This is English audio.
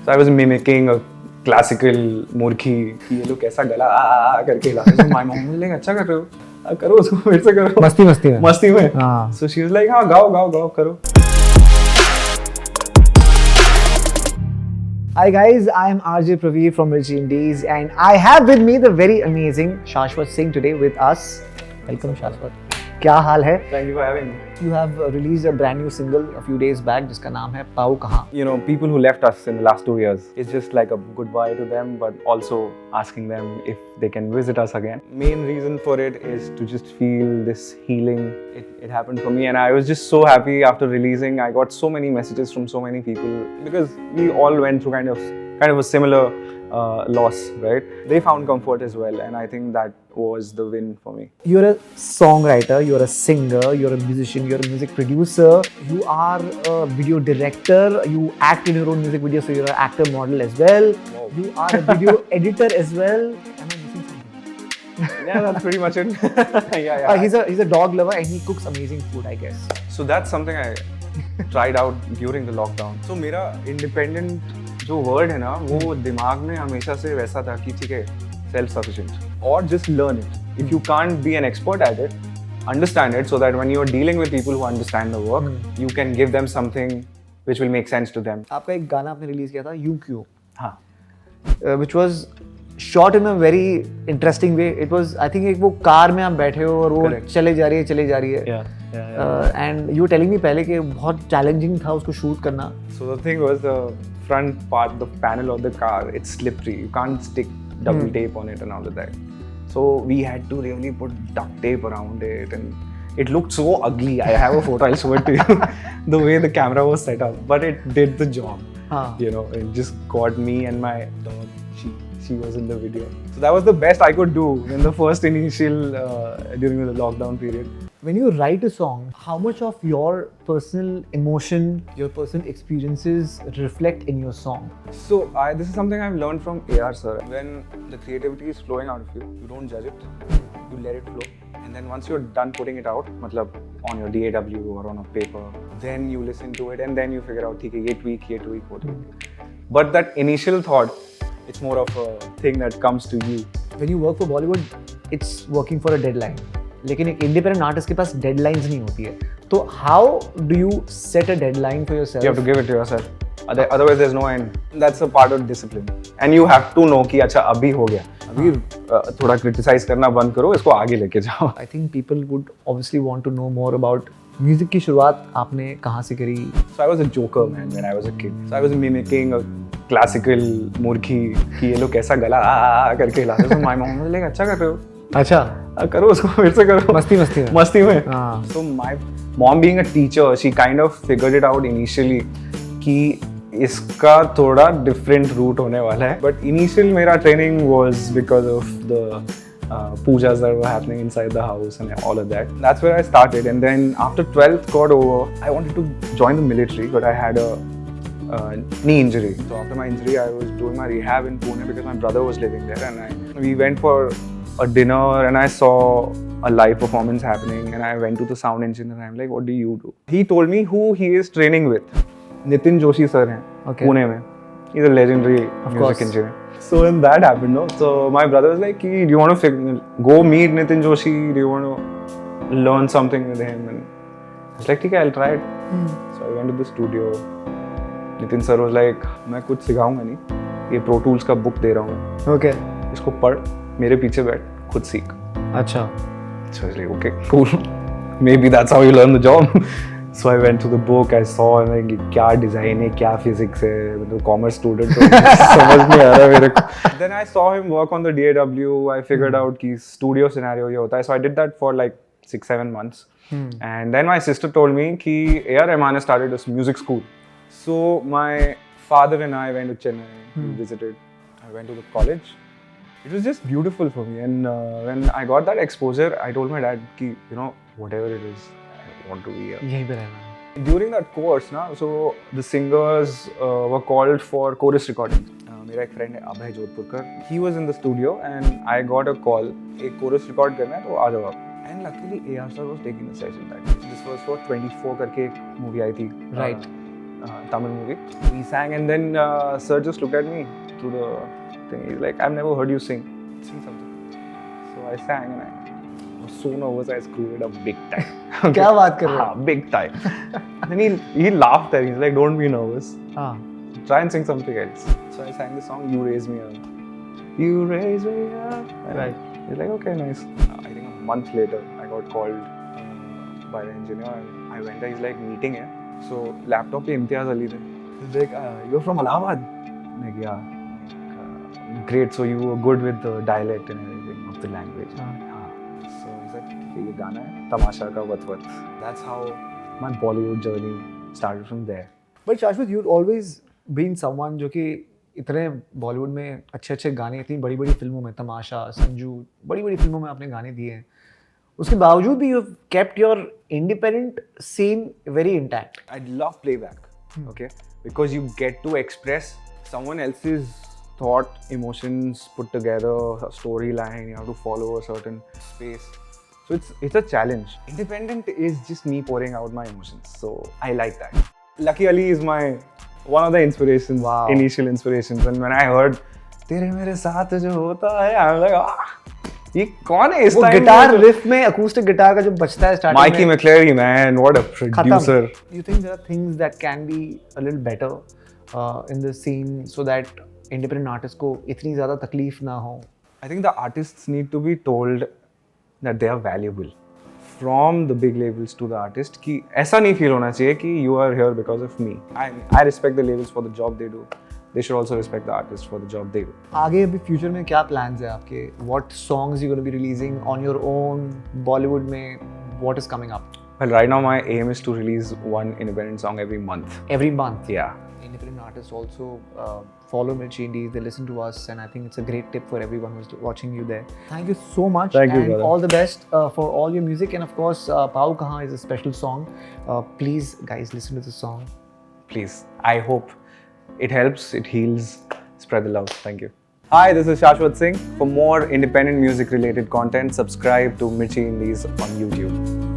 So I was mimicking a classical मूर्खी ये लोग कैसा गला करके हिलाते हैं. So my mom was like अच्छा कर रहे हो, करो उसको फिर से करो. मस्ती में. हाँ. So she was like हाँ गाओ करो. Hi guys, I am RJ Praveer from Mirchi Indies and I have with me the very amazing Shashwat Singh today with us. Welcome Shashwat. क्या हाल है? Thank you for having me. You have released a brand new single a few days back जिसका नाम है पाओ कहाँ. You know, people who left us in the last 2 years, it's just like a goodbye to them, but also asking them if they can visit us again. Main reason for it is to just feel this healing. It happened for me and I was just so happy after releasing. I got so many messages from so many people because we all went through kind of a similar loss, right? They found comfort as well and I think that was the win for me. You're a songwriter, you're a singer, you're a musician, you're a music producer, you are a video director, you act in your own music videos, so you're an actor model as well. Wow. You are a video editor as well. Am I missing something? Yeah, that's pretty much it. yeah. He's a dog lover and he cooks amazing food, I guess. So that's something I tried out during the lockdown. So मेरा independent जो word है ना वो दिमाग में हमेशा से वैसा था कि ठीक है सेल्फ सफिशिएंट और just learn it if you can't be an expert at it understand it so that when you are dealing with people who understand the work you can give them something which will make sense to them. आपका एक गाना आपने release किया था यूं क्यों, हाँ, which was shot in a very interesting way. It was I think एक वो कार में आप बैठे हो और वो चले जा रही है एंड यू टेलिंग मी पहले कि बहुत चैलेंजिंग था उसको शूट करना. So the thing was the front part, the panel of the car, it's slippery. You can't stick double tape on it and all of that. So we had to really put duct tape around it and it looked so ugly. I have a photo, I'll show it to you. The way the camera was set up, but it did the job. You know, it just got me and my dog. She was in the video. So that was the best I could do in the first initial during the lockdown period. When you write a song, how much of your personal emotion, your personal experiences reflect in your song? So this is something I've learned from AR sir. When the creativity is flowing out of you, you don't judge it, you let it flow. And then once you're done putting it out, matlab on your DAW or on a paper, then you listen to it and then you figure out, okay, ye tweak, what to do. But that initial thought, it's more of a thing that comes to you. When you work for Bollywood, it's working for a deadline. लेकिन एक independent artist के पास deadlines नहीं होती है. तो how do you set a deadline for yourself? You have to give it to yourself. Otherwise there's no end. That's a part of discipline. And you have to know कि अच्छा अभी हो गया. अभी थोड़ा क्रिटिसाइज करना बंद करो, इसको आगे लेके जाओ. I think people would obviously want to know more about music की शुरुआत आपने कहाँ से करी? So I was a joker man when I was a kid. So I was mimicking a classical मूर्खी कि ये लोग कैसा गला करके हिलाते हैं. So my mom was like अच्छा कर रहे हो. अच्छा करो उसको फिर से करो. मस्ती में. So my mom being a teacher, she kind of figured it out initially कि इसका थोड़ा different route होने वाला है. But initial मेरा training was because of the pujas that were happening inside the house and all of that. That's where I started. And then after 12th got over, I wanted to join the military, but I had a knee injury. So after my injury, I was doing my rehab in Pune because my brother was living there, and we went for a dinner and I saw a live performance happening and I went to the sound engineer and I'm like, what do you do? He told me who he is training with. Nitin Joshi sir hain, Pune mein. He's a legendary music engineer. So when that happened, no? So my brother was like, do you want to go meet Nitin Joshi? Do you want to learn something with him? And I was like, okay, I'll try it. So I went to the studio. Nitin sir was like, मैं कुछ सिखाऊंगा नहीं, ये Pro Tools का book दे रहा हूँ. Okay. इसको पढ़, मेरे पीछे बैठ, खुद सीख. अच्छा. So I was like, okay, cool. Maybe that's how you learn the job. So I went to the book, I saw like क्या design है, क्या physics है, मतलब commerce student तो समझ नहीं आ रहा मेरे को. Then I saw him work on the DAW. I figured out कि studio scenario ये होता है. So I did that for like 6-7 months. And then my sister told me कि A.R. Rahman has started this music school. So my father and I went to Chennai. We visited. I went to the college. It was just beautiful for me. And when I got that exposure, I told my dad कि you know whatever it is, I want to be here. यहीं पे रहना. During that course ना, so the singers were called for chorus recording. मेरा एक friend है अभय जोधपुरकर. He was in the studio and I got a call. एक chorus record करना है तो आ जाओ आप. And luckily AR sir was taking the session that day. This was for 24 करके एक movie आई थी. Right. Tamil movie. We sang, and then sir just looked at me through the thing. He's like, "I've never heard you sing. Sing something." So I sang, and I was so nervous. I screwed it up big time. क्या बात कर रहे हो? हाँ, big time. Then he laughed at me. He's like, "Don't be nervous. हाँ. Try and sing something else." So I sang the song "You Raise Me Up." You raise me up. Right. He's like, "Okay, nice." I think a month later, I got called by the engineer, and I went there. He's like, "Meeting hai." So laptop pe Imtiaz Ali the. He's like, "You're from Allahabad?" I'm like, "Yeah." Like, great. So you were good with the dialect and everything of the language. So he's like, "ये गाना है तमाशा का वत वत." That's how my Bollywood journey started from there. But Shashwat, you'd always been someone जो कि इतने बॉलीवुड में अच्छे अच्छे गाने, इतनी बड़ी बड़ी फिल्मों में, तमाशा, संजू, बड़ी बड़ी फिल्मों में आपने गाने दिए हैं, उसके बावजूद भी you kept your independent scene very intact. I love playback, okay, because you get to express someone else's thought, emotions put together, a storyline. You have to follow a certain space, so it's a challenge. Independent is just me pouring out my emotions, so I like that. Lucky Ali is one of the inspirations, Wow. initial inspirations, and when I heard तेरे मेरे साथ जो होता है, I'm like, ये कौन है इस वो time गिटार में? रिफ में अकूस्टिक गिटार का जो बजता है starting Mikey McCleary, man, what a producer. You think there are things that can be a little better in the scene so that independent artists को इतनी ज़्यादा तकलीफ ना हो? I think the artists need to be told that they are valuable. From the big labels to the artist, कि ऐसा नहीं feel होना चाहिए कि you are here because of me. I respect the labels for the job they do. They should also respect the artists for the job they do. आगे अभी future में क्या प्लान्स है आपके? What songs you going to be releasing on your own? Bollywood में what is coming up? Well, right now my aim is to release one independent song every month. Every month. Yeah. Independent artists also follow Mirchi Indies. They listen to us, and I think it's a great tip for everyone who's watching you there. Thank you so much. Thank you, and brother. all the best for all your music. And of course, Pao Kahan is a special song. Please, guys, listen to the song. Please. I hope it helps, it heals. Spread the love. Thank you. Hi, this is Shashwat Singh. For more independent music related content, subscribe to Mirchi Indies on YouTube.